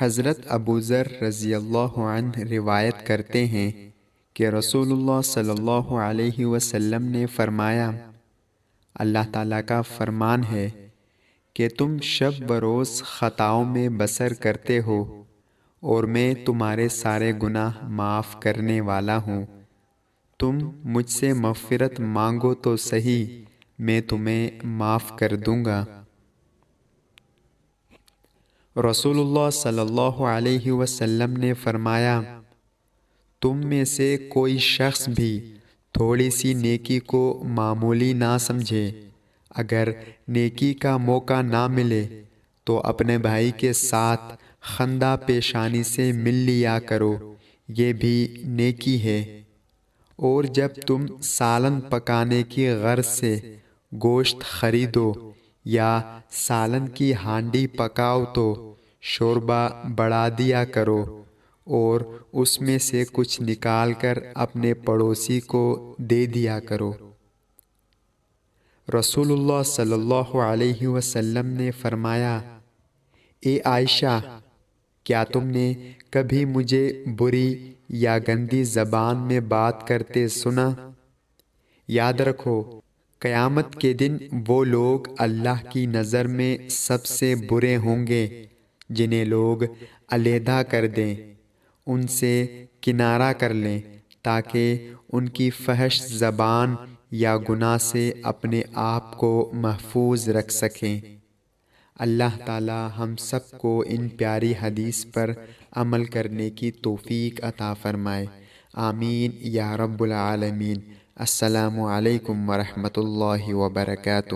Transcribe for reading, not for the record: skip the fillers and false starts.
حضرت ابو ذر رضی اللہ عنہ روایت کرتے ہیں کہ رسول اللہ صلی اللہ علیہ وسلم نے فرمایا، اللہ تعالیٰ کا فرمان ہے کہ تم شب بروز خطاؤں میں بسر کرتے ہو اور میں تمہارے سارے گناہ معاف کرنے والا ہوں۔ تم مجھ سے مغفرت مانگو تو صحیح، میں تمہیں معاف کر دوں گا۔ رسول اللہ صلی اللہ علیہ وسلم نے فرمایا، تم میں سے کوئی شخص بھی تھوڑی سی نیکی کو معمولی نہ سمجھے۔ اگر نیکی کا موقع نہ ملے تو اپنے بھائی کے ساتھ خندہ پیشانی سے مل لیا کرو، یہ بھی نیکی ہے۔ اور جب تم سالن پکانے کی غرض سے گوشت خریدو یا سالن کی ہانڈی پکاؤ تو شوربہ بڑھا دیا کرو اور اس میں سے کچھ نکال کر اپنے پڑوسی کو دے دیا کرو۔ رسول اللہ صلی اللہ علیہ وسلم نے فرمایا، اے عائشہ، کیا تم نے کبھی مجھے بری یا گندی زبان میں بات کرتے سنا؟ یاد رکھو، قیامت کے دن وہ لوگ اللہ کی نظر میں سب سے برے ہوں گے جنہیں لوگ علیحدہ کر دیں، ان سے کنارہ کر لیں تاکہ ان کی فحش زبان یا گناہ سے اپنے آپ کو محفوظ رکھ سکیں۔ اللہ تعالی ہم سب کو ان پیاری حدیث پر عمل کرنے کی توفیق عطا فرمائے، آمین یا رب العالمین۔ السلام علیکم ورحمۃ اللہ وبرکاتہ۔